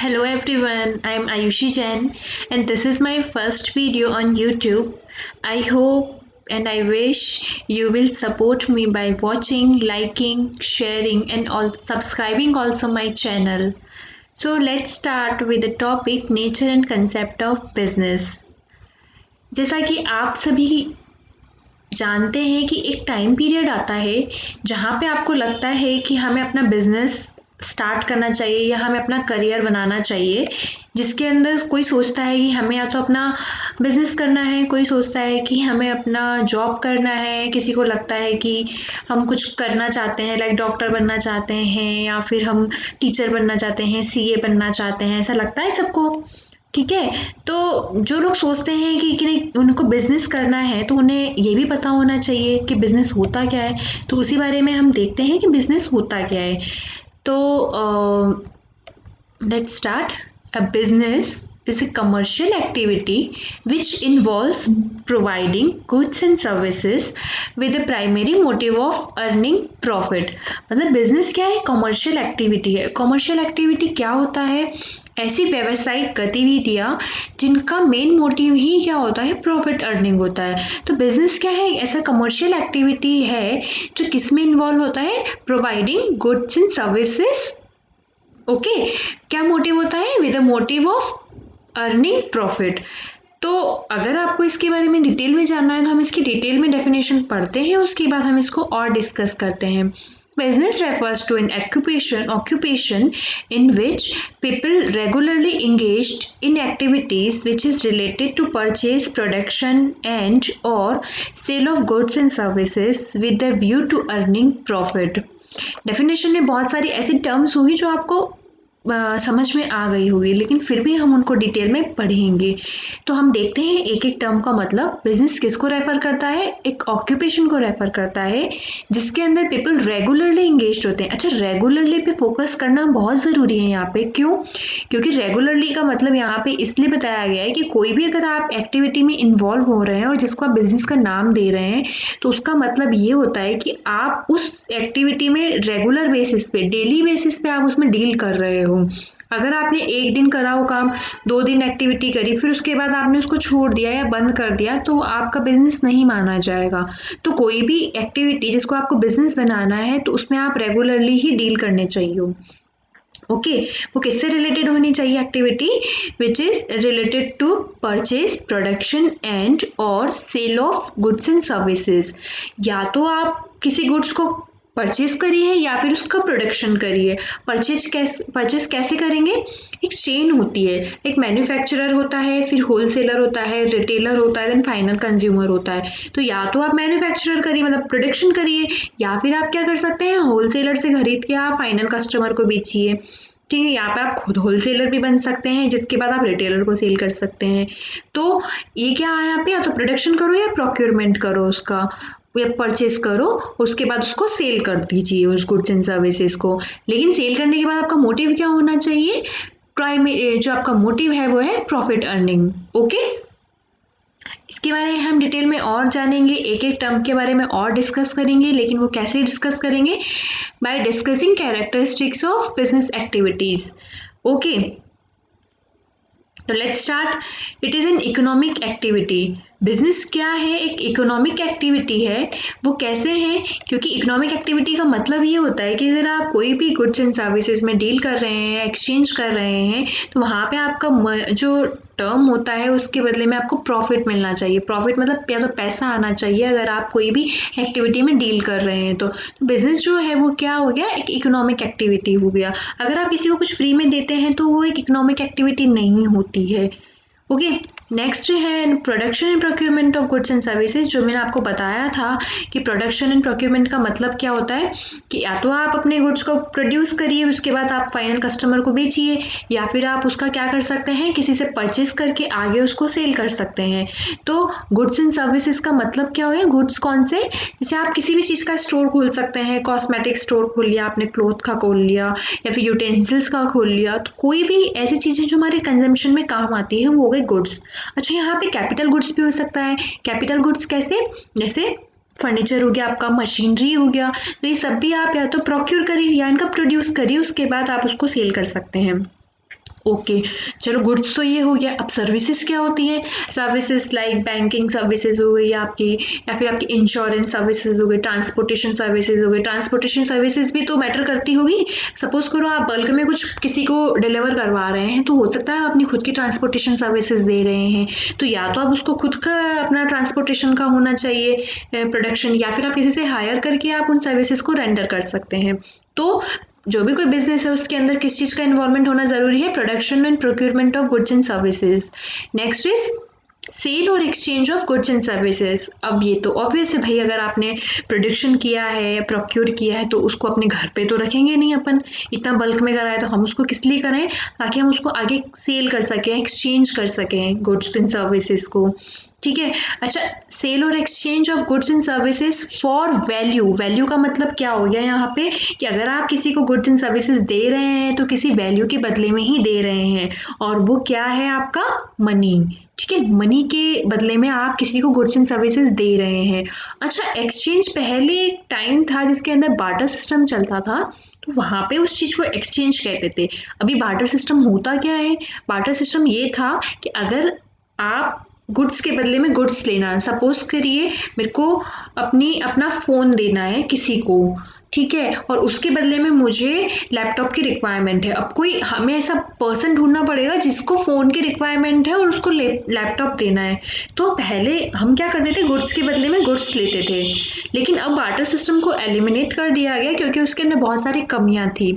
Hello everyone, I am Ayushi Jain and this is my first video on YouTube. I hope and I wish you will support me by watching, liking, sharing and all subscribing also my channel. So let's start with the topic nature and concept of business. जैसा कि आप सभी जानते हैं कि एक time period आता है जहाँ पे आपको लगता है कि हमें अपना बिजनेस स्टार्ट करना चाहिए या हमें अपना करियर बनाना चाहिए, जिसके अंदर कोई सोचता है कि हमें या तो अपना बिजनेस करना है, कोई सोचता है कि हमें अपना जॉब करना है, किसी को लगता है कि हम कुछ करना चाहते हैं लाइक डॉक्टर बनना चाहते हैं या फिर हम टीचर बनना चाहते हैं, सीए बनना चाहते हैं, ऐसा लगता है सबको। ठीक है, तो जो लोग सोचते हैं कि नहीं उनको बिजनेस करना है तो उन्हें ये भी पता होना चाहिए कि बिजनेस होता क्या है। तो उसी बारे में हम देखते हैं कि बिजनेस होता क्या है। तो let's start. A business is a commercial activity which involves providing goods and services with the primary motive of earning profit. मतलब बिजनेस क्या है? कमर्शियल एक्टिविटी है। कमर्शियल एक्टिविटी क्या होता है? ऐसी व्यावसायिक गतिविधियां जिनका मेन मोटिव ही क्या होता है? प्रॉफिट अर्निंग होता है। तो बिजनेस क्या है? ऐसा कमर्शियल एक्टिविटी है जो किस में इन्वॉल्व होता है? Providing goods and services. Okay, क्या मोटिव होता है? With the motive of earning profit. तो अगर आपको इसके बारे में डिटेल में जानना है तो हम इसकी डिटेल में डेफिनेशन पढ़ते हैं, उसके बाद हम इसको और डिस्कस करते हैं। Business refers to an occupation in which people regularly engaged in activities which is related to purchase, production and or sale of goods and services with the view to earning profit. Definition में बहुत सारी ऐसी terms होगी जो आपको समझ में आ गई होगी, लेकिन फिर भी हम उनको डिटेल में पढ़ेंगे। तो हम देखते हैं एक एक टर्म का मतलब। बिजनेस किसको रेफर करता है? एक ऑक्यूपेशन को रेफर करता है जिसके अंदर पीपल रेगुलरली इंगेज होते हैं। अच्छा, रेगुलरली पे फोकस करना बहुत ज़रूरी है यहाँ पे। क्यों? क्योंकि रेगुलरली का मतलब यहाँ पे इसलिए बताया गया है कि कोई भी अगर आप एक्टिविटी में इन्वॉल्व हो रहे हैं और जिसको आप बिजनेस का नाम दे रहे हैं तो उसका मतलब ये होता है कि आप उस एक्टिविटी में रेगुलर बेसिस पे, डेली बेसिस पे आप उसमें डील कर रहे हो। अगर आपने एक दिन करा वो काम, 2 दिन एक्टिविटी करी, फिर उसके बाद आपने उसको छोड़ दिया या बंद कर दिया तो आपका बिजनेस नहीं माना जाएगा। तो कोई भी एक्टिविटी जिसको आपको बिजनेस बनाना है तो उसमें आप रेगुलरली ही डील करने चाहिए। ओके, वो किससे रिलेटेड होनी चाहिए? Activity which is related to purchase, production and और sale of goods and services. या तो आप किसी गुड्स को परचेज करिए या फिर उसका प्रोडक्शन करिए। परचेज कैसे करेंगे? एक चेन होती है, एक मैन्युफैक्चरर होता है, फिर होलसेलर होता है, रिटेलर होता है, देन फाइनल कंज्यूमर होता है। तो या तो आप मैन्युफैक्चरर करिए मतलब प्रोडक्शन करिए, या फिर आप क्या कर सकते हैं? होलसेलर से खरीद के आप फाइनल कस्टमर को बेचिए। ठीक है, यहाँ पे आप खुद होलसेलर भी बन सकते हैं जिसके बाद आप रिटेलर को सेल कर सकते हैं। तो ये क्या है यहाँ पे? या तो प्रोडक्शन करो या प्रोक्योरमेंट करो उसका, या परचेज करो, उसके बाद उसको सेल कर दीजिए उस गुड्स एंड सर्विसेज को। लेकिन सेल करने के बाद आपका मोटिव क्या होना चाहिए? प्राइमरी जो आपका मोटिव है वो है प्रॉफिट अर्निंग। ओके, इसके बारे में हम डिटेल में और जानेंगे, एक एक टर्म के बारे में और डिस्कस करेंगे। लेकिन वो कैसे डिस्कस करेंगे? By discussing characteristics of business activities. Okay, तो let's start. It is an economic activity. Business क्या है? एक इकोनॉमिक एक्टिविटी है। वो कैसे है? क्योंकि इकोनॉमिक एक्टिविटी का मतलब ये होता है कि अगर आप कोई भी गुड्स एंड सर्विसेज में डील कर रहे हैं, एक्सचेंज कर रहे हैं, तो वहाँ पे आपका जो टर्म होता है उसके बदले में आपको प्रॉफिट मिलना चाहिए। प्रॉफिट मतलब या तो पैसा आना चाहिए अगर आप कोई भी एक्टिविटी में डील कर रहे हैं। तो बिजनेस जो है वो क्या हो गया? एक इकोनॉमिक एक्टिविटी हो गया। अगर आप किसी को कुछ फ्री में देते हैं तो वो एक इकोनॉमिक एक्टिविटी नहीं होती है। ओके, नेक्स्ट है production and procurement of goods and services. जो मैंने आपको बताया था कि प्रोडक्शन एंड प्रोक्योरमेंट का मतलब क्या होता है कि या तो आप अपने गुड्स को प्रोड्यूस करिए, उसके बाद आप फाइनल कस्टमर को बेचिए, या फिर आप उसका क्या कर सकते हैं? किसी से परचेस करके आगे उसको सेल कर सकते हैं। तो गुड्स एंड सर्विसेज का मतलब क्या हो गया? गुड्स कौन से? जैसे आप किसी भी चीज़ का स्टोर खोल सकते हैं, कॉस्मेटिक स्टोर खोल लिया आपने, क्लोथ का खोल लिया, या फिर यूटेंसिल्स का खोल लिया। तो कोई भी ऐसी चीज़ें जो हमारे कंजम्पशन में काम आती है वो हो गई गुड्स। अच्छा, यहाँ पे कैपिटल गुड्स भी हो सकता है। कैपिटल गुड्स कैसे? जैसे फर्नीचर हो गया आपका, मशीनरी हो गया। तो ये सब भी आप या तो प्रोक्योर करिए या इनका प्रोड्यूस करिए, उसके बाद आप उसको सेल कर सकते हैं। ओके, चलो गुड्स तो ये हो गया। अब सर्विसेज क्या होती है? सर्विसेज लाइक बैंकिंग सर्विसेज हो गई आपकी, या फिर आपकी इंश्योरेंस सर्विसेज हो गई, ट्रांसपोर्टेशन सर्विसेज हो गई। ट्रांसपोर्टेशन सर्विसेज भी तो मैटर करती होगी। सपोज करो आप बल्क में कुछ किसी को डिलीवर करवा रहे हैं, तो हो सकता है आप अपनी खुद की ट्रांसपोर्टेशन सर्विसेज दे रहे हैं, तो या तो आप उसको खुद का अपना ट्रांसपोर्टेशन का होना चाहिए प्रोडक्शन, या फिर आप किसी से हायर करके आप उन सर्विसेज को रेंडर कर सकते हैं। तो जो भी कोई बिजनेस है उसके अंदर किस चीज़ का इन्वॉल्वमेंट होना ज़रूरी है? Production and procurement of goods and services. Next is sale और exchange of goods and services. अब ये तो ऑब्वियस है भाई, अगर आपने प्रोडक्शन किया है या प्रोक्योर किया है तो उसको अपने घर पे तो रखेंगे नहीं अपन। इतना बल्क में करा है तो हम उसको किस लिए करें? ताकि हम उसको आगे सेल कर सकें, एक्सचेंज कर सकें गुड्स एंड सर्विसेज को। ठीक है। अच्छा, सेल और exchange of goods and services for value. Value का मतलब क्या हो गया यहाँ पे कि अगर आप किसी को गुड्स एंड सर्विसेज दे रहे हैं तो किसी वैल्यू के बदले में ही दे रहे हैं, और वो क्या है? आपका मनी। ठीक है, मनी के बदले में आप किसी को गुड्स एंड सर्विसेज दे रहे हैं। अच्छा, एक्सचेंज पहले एक टाइम था जिसके अंदर बार्टर सिस्टम चलता था, तो वहां पे उस चीज को एक्सचेंज कहते थे। अभी बार्टर सिस्टम होता क्या है? बार्टर सिस्टम ये था कि अगर आप गुड्स के बदले में गुड्स लेना, सपोज करिए मेरे को अपना फ़ोन देना है किसी को, ठीक है, और उसके बदले में मुझे लैपटॉप की रिक्वायरमेंट है। अब कोई हमें ऐसा पर्सन ढूंढना पड़ेगा जिसको फ़ोन की रिक्वायरमेंट है और उसको लैपटॉप देना है। तो पहले हम क्या करते थे? गुड्स के बदले में गुड्स लेते थे, लेकिन अब बार्टर सिस्टम को एलिमिनेट कर दिया गया क्योंकि उसके अंदर बहुत सारी कमियां थी।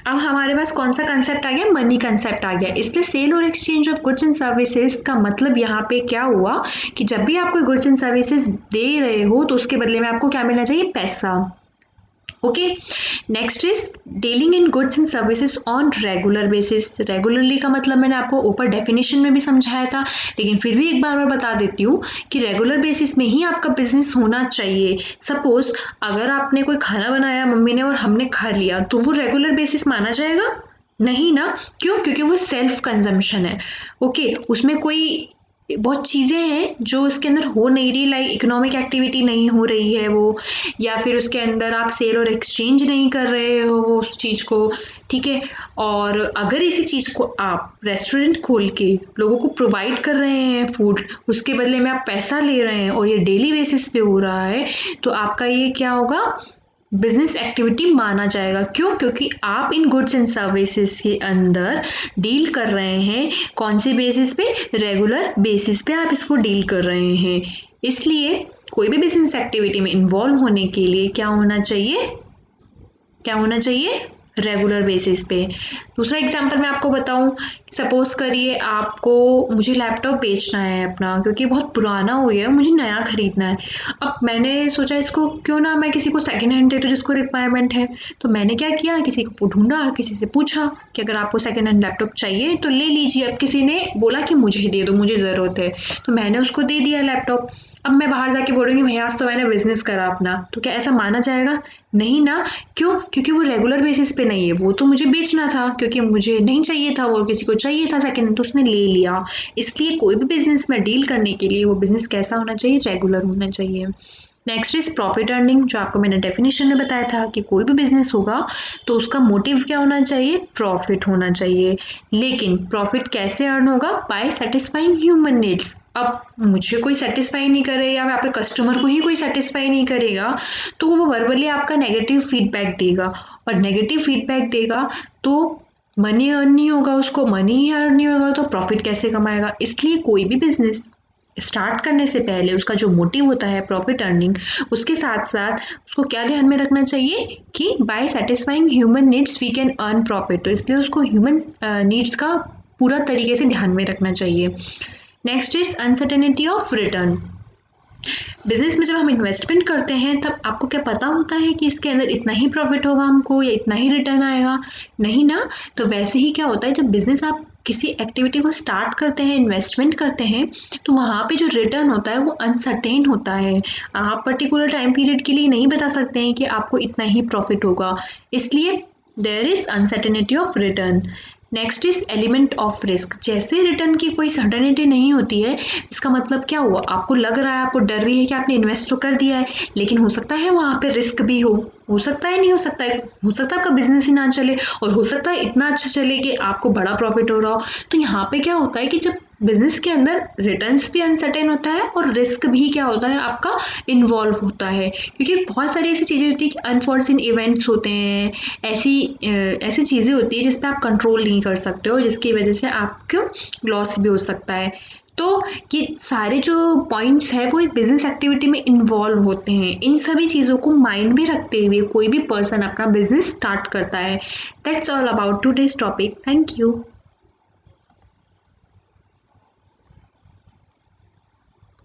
अब हमारे पास कौन सा कंसेप्ट आ गया? मनी कंसेप्ट आ गया। इसलिए सेल और exchange of goods and services का मतलब यहाँ पे क्या हुआ कि जब भी आप कोई गुड्स एंड सर्विसेज दे रहे हो तो उसके बदले में आपको क्या मिलना चाहिए? पैसा। Okay, next is dealing in goods and services on regular basis. Regularly का मतलब मैंने आपको ऊपर डेफिनेशन में भी समझाया था, लेकिन फिर भी एक बार मैं बता देती हूँ कि रेगुलर बेसिस में ही आपका बिजनेस होना चाहिए। सपोज अगर आपने कोई खाना बनाया मम्मी ने और हमने खा लिया, तो वो रेगुलर बेसिस माना जाएगा? नहीं ना। क्यों? क्योंकि वो सेल्फ कंजम्पशन है। ओके, उसमें कोई बहुत चीज़ें हैं जो उसके अंदर हो नहीं रही, लाइक इकोनॉमिक एक्टिविटी नहीं हो रही है वो, या फिर उसके अंदर आप सेल और एक्सचेंज नहीं कर रहे हो वो उस चीज़ को। ठीक है, और अगर इसी चीज़ को आप रेस्टोरेंट खोल के लोगों को प्रोवाइड कर रहे हैं फूड, उसके बदले में आप पैसा ले रहे हैं और ये डेली बेसिस पे हो रहा है, तो आपका ये क्या होगा? बिजनेस एक्टिविटी माना जाएगा। क्यों? क्योंकि आप इन गुड्स एंड सर्विसेज के अंदर डील कर रहे हैं कौन सी बेसिस पे? रेगुलर बेसिस पे आप इसको डील कर रहे हैं। इसलिए कोई भी बिजनेस एक्टिविटी में इन्वॉल्व होने के लिए क्या होना चाहिए? क्या होना चाहिए? रेगुलर बेसिस पे। दूसरा एग्जांपल मैं आपको बताऊं, सपोज करिए आपको मुझे लैपटॉप बेचना है अपना, क्योंकि बहुत पुराना हो गया है, मुझे नया खरीदना है। अब मैंने सोचा इसको क्यों ना मैं किसी को सेकंड हैंड दे दूं जिसको रिक्वायरमेंट है। तो मैंने क्या किया? किसी को ढूंढा, किसी से पूछा कि अगर आपको सेकंड हैंड लैपटॉप चाहिए तो ले लीजिए। अब किसी ने बोला कि मुझे दे दो, मुझे ज़रूरत है, तो मैंने उसको दे दिया लैपटॉप। अब मैं बाहर जाके बोलूँगी भैया आज तो मैंने बिजनेस करा अपना, तो क्या ऐसा माना जाएगा? नहीं ना। क्यों? क्योंकि वो रेगुलर बेसिस पे नहीं है, वो तो मुझे बेचना था क्योंकि मुझे नहीं चाहिए था, वो किसी को चाहिए था सेकंड, तो उसने ले लिया। इसलिए कोई भी बिजनेस में डील करने के लिए वो बिजनेस कैसा होना चाहिए? रेगुलर होना चाहिए। नेक्स्ट इज प्रॉफिट अर्निंग, जो आपको मैंने डेफिनेशन में बताया था कि कोई भी बिजनेस होगा तो उसका मोटिव क्या होना चाहिए? प्रॉफिट होना चाहिए। लेकिन प्रॉफिट कैसे अर्न होगा? By satisfying human needs. अब मुझे कोई सेटिस्फाई नहीं करे या आपके कस्टमर को ही कोई सेटिस्फाई नहीं करेगा, तो वो वर्बली आपका नेगेटिव फीडबैक देगा, और नेगेटिव फीडबैक देगा तो मनी अर्न नहीं होगा, उसको मनी ही अर्न नहीं होगा तो प्रॉफिट कैसे कमाएगा? इसलिए कोई भी बिजनेस स्टार्ट करने से पहले उसका जो मोटिव होता है प्रॉफिट अर्निंग, उसके साथ साथ उसको क्या ध्यान में रखना चाहिए कि by satisfying human needs we can earn profit. तो इसलिए उसको ह्यूमन नीड्स का पूरा तरीके से ध्यान में रखना चाहिए। Next is uncertainty of return. Business में जब हम इन्वेस्टमेंट करते हैं तब आपको क्या पता होता है कि इसके अंदर इतना ही प्रॉफिट होगा हमको या इतना ही रिटर्न आएगा? नहीं ना। तो वैसे ही क्या होता है, जब बिजनेस आप किसी एक्टिविटी को स्टार्ट करते हैं, इन्वेस्टमेंट करते हैं, तो वहाँ पे जो रिटर्न होता है वो अनसर्टेन होता है। आप पर्टिकुलर टाइम पीरियड के लिए नहीं बता सकते हैं कि आपको इतना ही प्रॉफिट होगा, इसलिए there is uncertainty of return. Next is element of risk. जैसे रिटर्न की कोई सर्टेनिटी नहीं होती है, इसका मतलब क्या हुआ? आपको लग रहा है, आपको डर भी है कि आपने इन्वेस्ट तो कर दिया है, लेकिन हो सकता है वहाँ पे रिस्क भी हो। हो सकता है नहीं हो सकता है आपका बिजनेस ही ना चले, और हो सकता है इतना अच्छा चले कि आपको बड़ा प्रॉफिट हो रहा हो। तो यहाँ पे क्या होता है कि जब बिजनेस के अंदर रिटर्न्स भी अनसर्टेन होता है और रिस्क भी क्या होता है आपका इन्वॉल्व होता है, क्योंकि बहुत सारी ऐसी चीज़ें होती है कि अनफॉर्चुन इवेंट्स होते हैं, ऐसी चीज़ें होती है जिस पे आप कंट्रोल नहीं कर सकते हो, जिसकी वजह से आपको लॉस भी हो सकता है। तो ये सारे जो पॉइंट्स है वो एक बिजनेस एक्टिविटी में इन्वॉल्व होते हैं। इन सभी चीज़ों को माइंड में रखते हुए कोई भी पर्सन अपना बिजनेस स्टार्ट करता है। That's all about today's topic. Thank you.